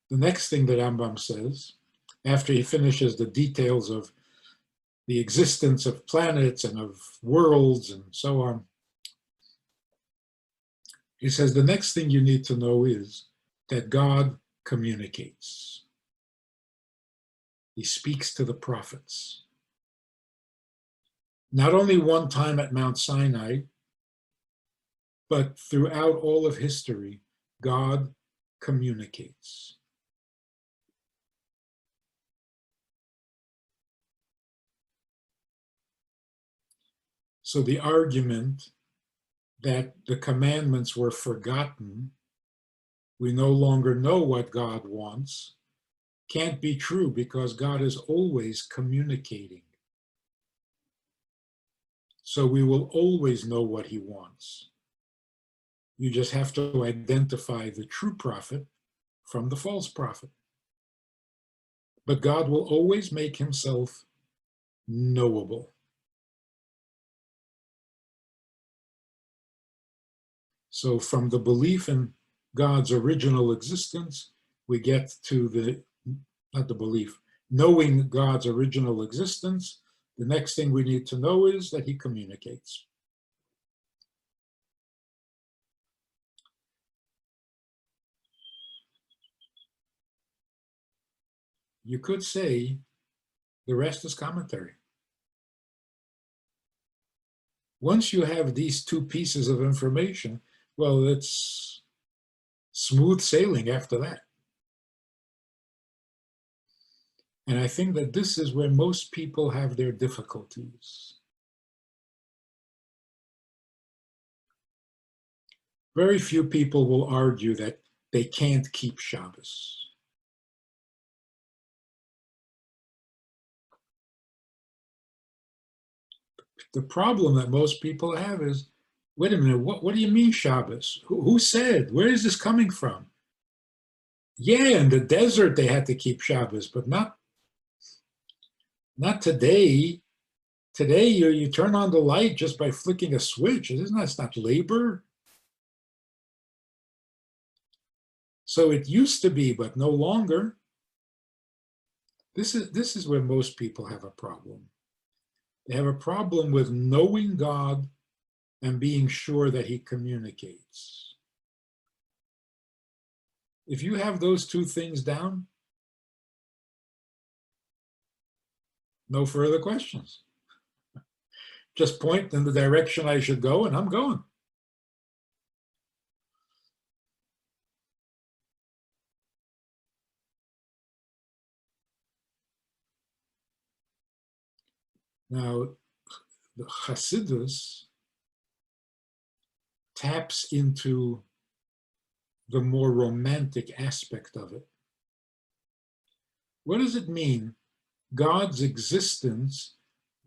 The next thing that Rambam says, after he finishes the details of the existence of planets and of worlds and so on, he says the next thing you need to know is that God communicates. He speaks to the prophets. Not only one time at Mount Sinai, but throughout all of history, God communicates. So the argument that the commandments were forgotten, we no longer know what God wants, can't be true because God is always communicating. So we will always know what he wants. You just have to identify the true prophet from the false prophet. But God will always make himself knowable. So from the belief in God's original existence, we get to not the belief, knowing God's original existence, the next thing we need to know is that he communicates. You could say the rest is commentary. Once you have these two pieces of information, well, it's smooth sailing after that. And I think that this is where most people have their difficulties. Very few people will argue that they can't keep Shabbos. The problem that most people have is, wait a minute, what do you mean Shabbos? Who said? Where is this coming from? Yeah, in the desert they had to keep Shabbos, but not today. Today you turn on the light just by flicking a switch. It's not labor. So it used to be, but no longer. This is where most people have a problem. They have a problem with knowing God and being sure that he communicates. If you have those two things down, no further questions. Just point in the direction I should go and I'm going. Now, the Hasidus taps into the more romantic aspect of it. What does it mean? God's existence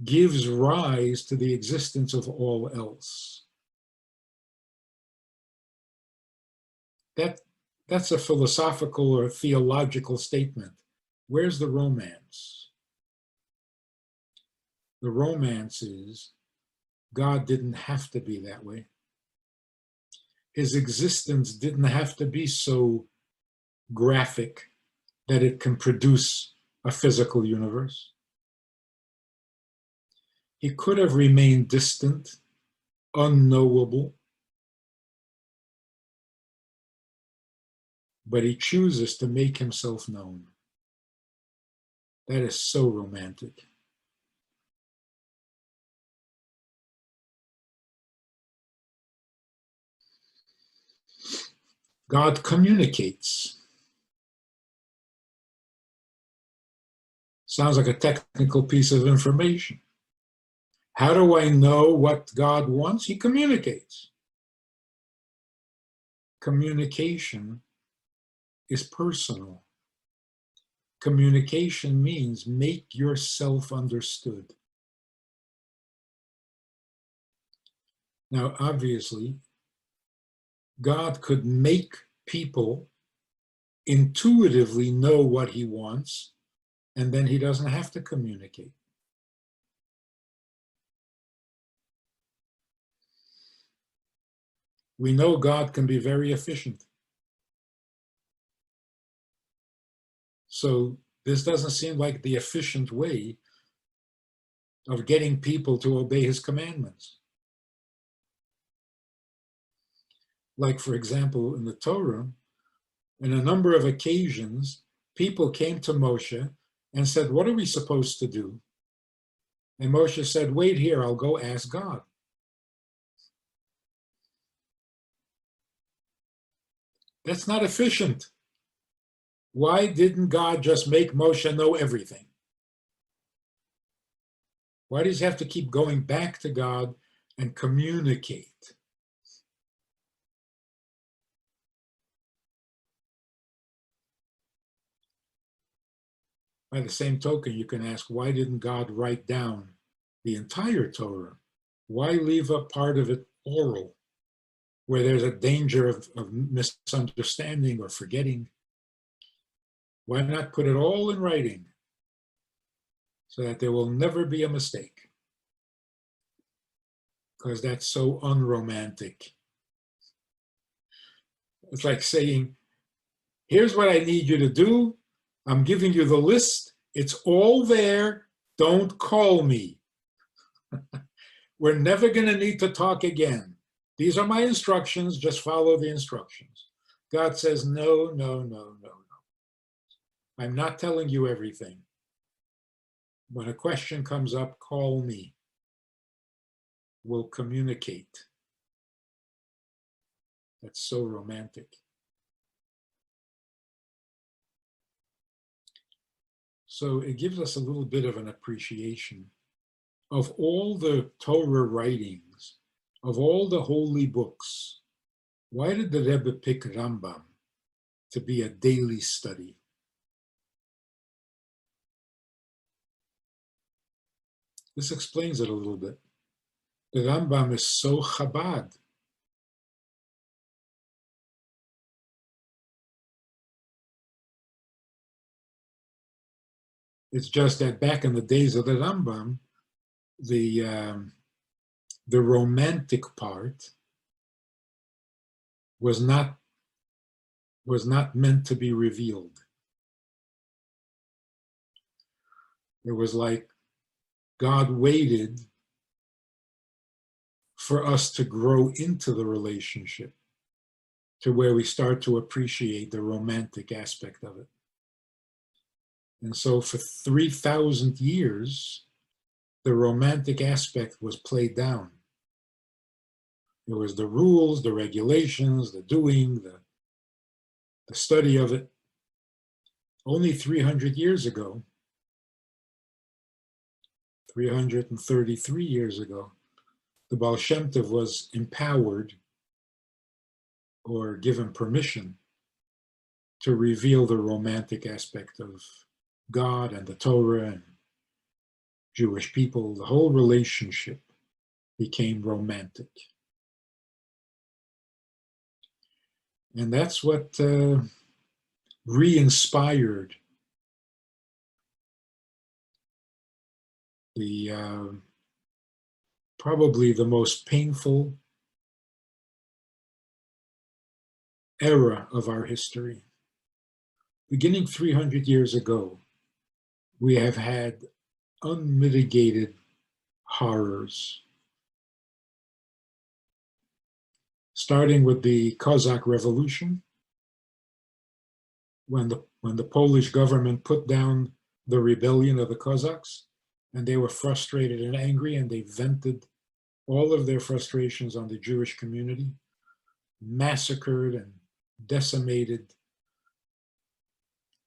gives rise to the existence of all else. That's a philosophical or theological statement. Where's the romance? The romance is God didn't have to be that way. His existence didn't have to be so graphic that it can produce a physical universe. He could have remained distant, unknowable, but he chooses to make himself known. That is so romantic. God communicates. Sounds like a technical piece of information. How do I know what God wants? He communicates. Communication is personal. Communication means make yourself understood. Now, obviously, God could make people intuitively know what he wants, and then he doesn't have to communicate. We know God can be very efficient. So this doesn't seem like the efficient way of getting people to obey his commandments. Like, for example, in the Torah, in a number of occasions, people came to Moshe and said, what are we supposed to do? And Moshe said, wait here, I'll go ask God. That's not efficient. Why didn't God just make Moshe know everything? Why does he have to keep going back to God and communicate? By the same token, you can ask, why didn't God write down the entire Torah? Why leave a part of it oral, where there's a danger of misunderstanding or forgetting? Why not put it all in writing so that there will never be a mistake? Because that's so unromantic. It's like saying, here's what I need you to do. I'm giving you the list. It's all there. Don't call me. We're never going to need to talk again. These are my instructions. Just follow the instructions. God says, no, no, no, no, no. I'm not telling you everything. When a question comes up, call me. We'll communicate. That's so romantic. So it gives us a little bit of an appreciation of all the Torah writings, of all the holy books. Why did the Rebbe pick Rambam to be a daily study? This explains it a little bit. The Rambam is so Chabad. It's just that back in the days of the Rambam, the romantic part was not meant to be revealed. It was like God waited for us to grow into the relationship to where we start to appreciate the romantic aspect of it. And so for 3,000 years, the romantic aspect was played down. It was the rules, the regulations, the doing, the study of it. Only 300 years ago, 333 years ago, the Baal Shem Tov was empowered or given permission to reveal the romantic aspect of God and the Torah and Jewish people. The whole relationship became romantic. And that's what re-inspired the probably the most painful era of our history. Beginning 300 years ago, we have had unmitigated horrors, starting with the Cossack Revolution, when the Polish government put down the rebellion of the Cossacks, and they were frustrated and angry, and they vented all of their frustrations on the Jewish community, massacred and decimated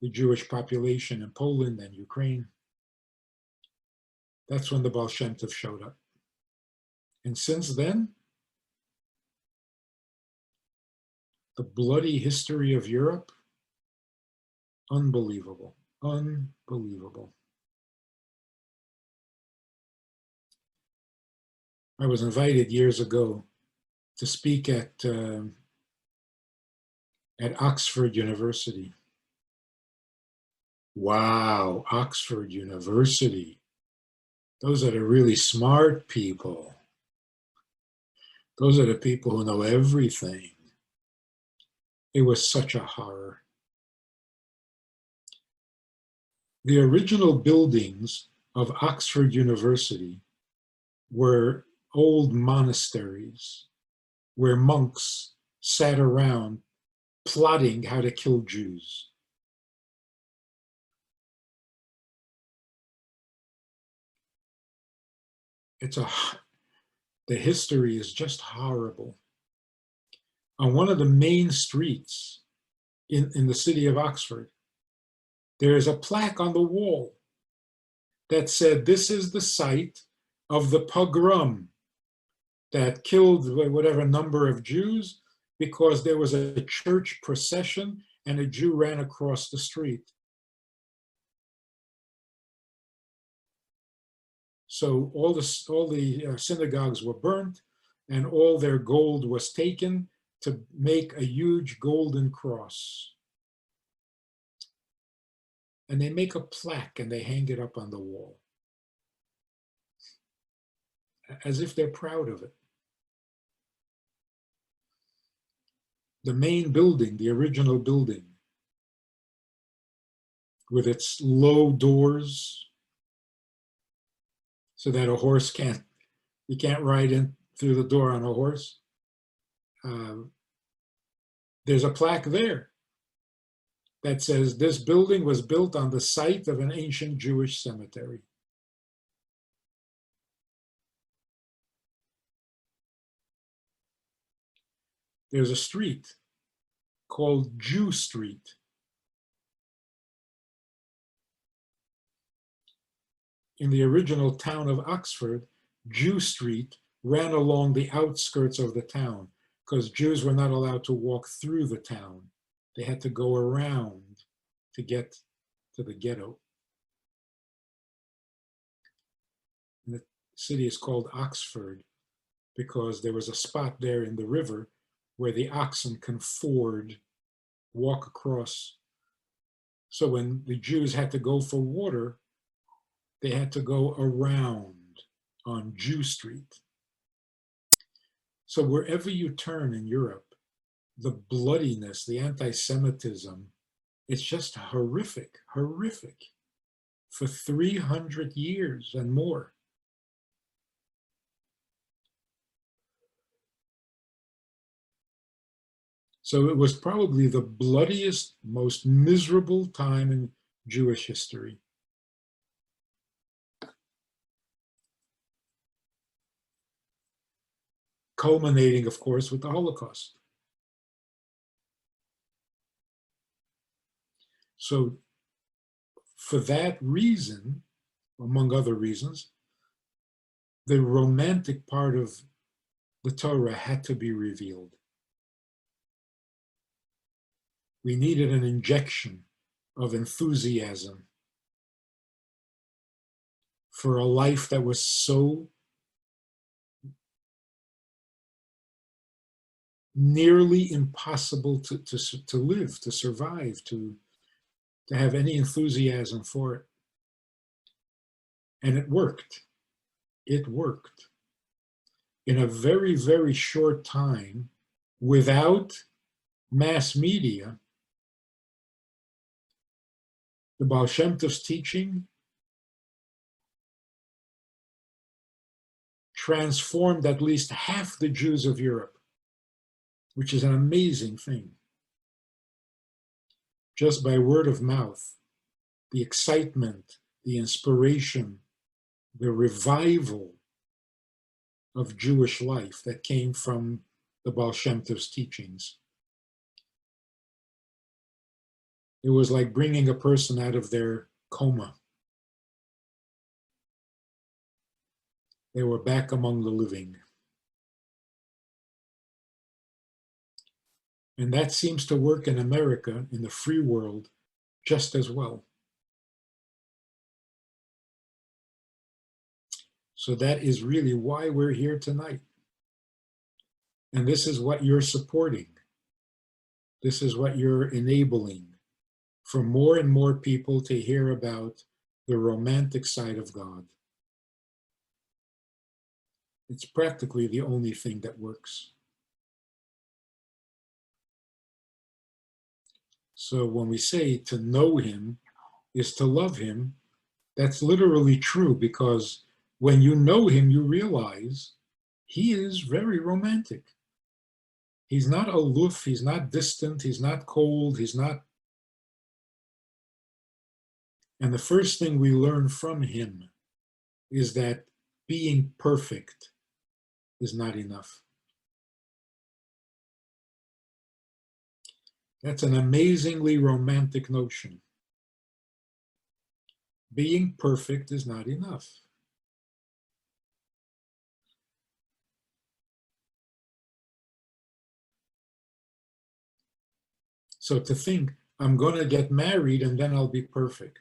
the Jewish population in Poland and Ukraine. That's when the Baal Shem Tov showed up. And since then, the bloody history of Europe, unbelievable, unbelievable. I was invited years ago to speak at Oxford University. Wow, Oxford University. Those are the really smart people. Those are the people who know everything. It was such a horror. The original buildings of Oxford University were old monasteries where monks sat around plotting how to kill Jews. The history is just horrible. On one of the main streets in the city of Oxford, there is a plaque on the wall that said, "This is the site of the pogrom that killed whatever number of Jews because there was a church procession and a Jew ran across the street." So all the synagogues were burnt and all their gold was taken to make a huge golden cross. And they make a plaque and they hang it up on the wall as if they're proud of it. The main building, the original building, with its low doors so that a horse you can't ride in through the door on a horse. There's a plaque there that says this building was built on the site of an ancient Jewish cemetery. There's a street called Jew Street. In the original town of Oxford, Jew Street ran along the outskirts of the town because Jews were not allowed to walk through the town. They had to go around to get to the ghetto. And the city is called Oxford because there was a spot there in the river where the oxen can walk across. So when the Jews had to go for water, they had to go around on Jew Street. So wherever you turn in Europe, the bloodiness, the anti-Semitism, it's just horrific, horrific for 300 years and more. So it was probably the bloodiest, most miserable time in Jewish history. Culminating, of course, with the Holocaust. So for that reason, among other reasons, the romantic part of the Torah had to be revealed. We needed an injection of enthusiasm for a life that was so nearly impossible to live, to survive, to have any enthusiasm for it. And it worked. It worked. In a very, very short time, without mass media, the Baal Shem Tov's teaching transformed at least half the Jews of Europe, which is an amazing thing. Just by word of mouth, the excitement, the inspiration, the revival of Jewish life that came from the Baal Shem Tov's teachings. It was like bringing a person out of their coma. They were back among the living. And that seems to work in America, in the free world, just as well. So that is really why we're here tonight. And this is what you're supporting. This is what you're enabling for more and more people to hear about the romantic side of God. It's practically the only thing that works. So when we say to know him, is to love him, that's literally true, because when you know him, you realize he is very romantic. He's not aloof, he's not distant, he's not cold, he's not. And the first thing we learn from him is that being perfect is not enough. That's an amazingly romantic notion. Being perfect is not enough. So to think, I'm going to get married and then I'll be perfect.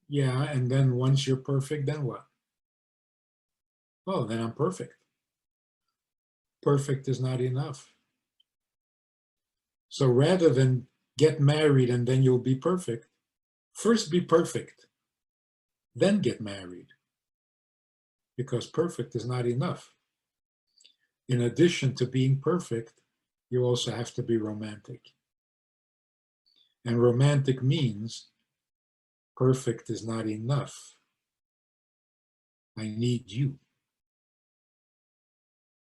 Yeah, and then once you're perfect, then what? Oh, then I'm perfect. Perfect is not enough. So rather than get married and then you'll be perfect, first be perfect, then get married. Because perfect is not enough. In addition to being perfect, you also have to be romantic. And romantic means perfect is not enough. I need you.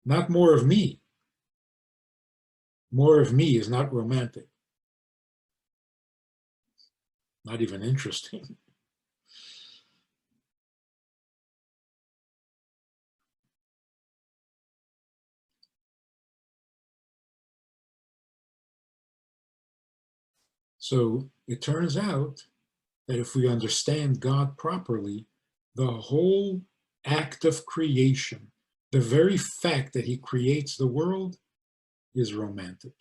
Not more of me. More of me is not romantic. Not even interesting. So it turns out that if we understand God properly, the whole act of creation, the very fact that he creates the world, is romantic.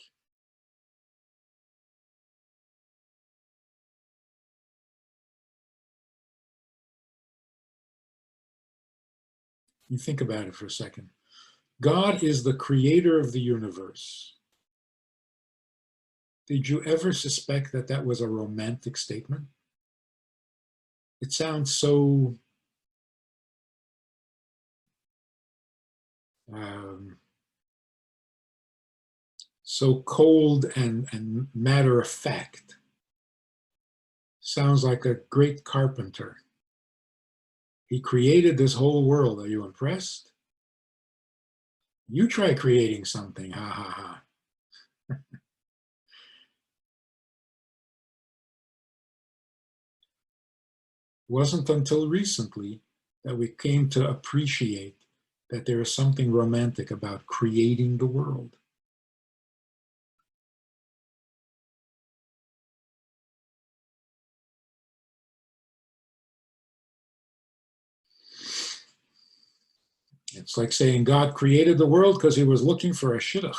You think about it for a second. God is the creator of the universe. Did you ever suspect that that was a romantic statement? It sounds so so cold and matter of fact. Sounds like a great carpenter. He created this whole world. Are you impressed? You try creating something, ha ha ha. Wasn't until recently that we came to appreciate that there is something romantic about creating the world. It's like saying God created the world because he was looking for a shidduch.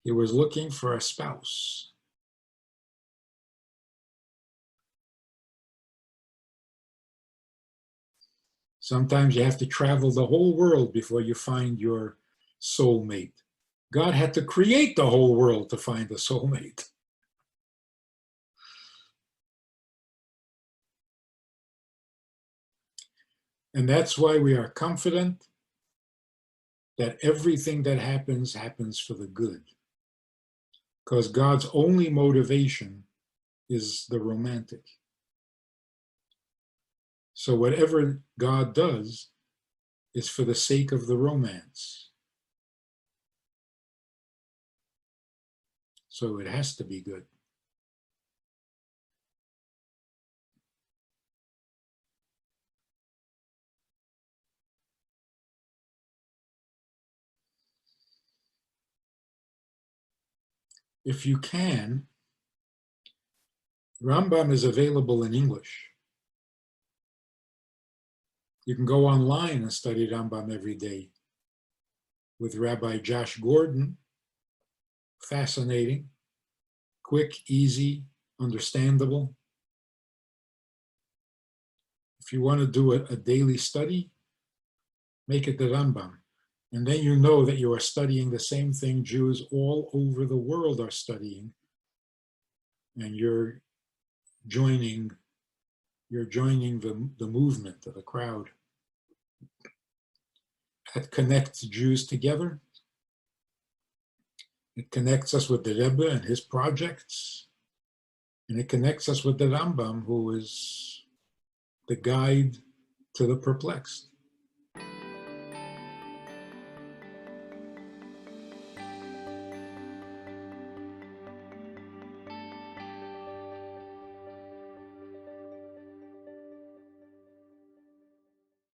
He was looking for a spouse. Sometimes you have to travel the whole world before you find your soulmate. God had to create the whole world to find a soulmate. And that's why we are confident that everything that happens, happens for the good. Because God's only motivation is the romantic. So whatever God does is for the sake of the romance. So it has to be good. If you can, Rambam is available in English. You can go online and study Rambam every day with Rabbi Josh Gordon. Fascinating, quick, easy, understandable. If you want to do a daily study, make it the Rambam. And then you know that you are studying the same thing Jews all over the world are studying. And you're joining the movement of the crowd that connects Jews together. It connects us with the Rebbe and his projects. And it connects us with the Rambam, who is the guide to the perplexed.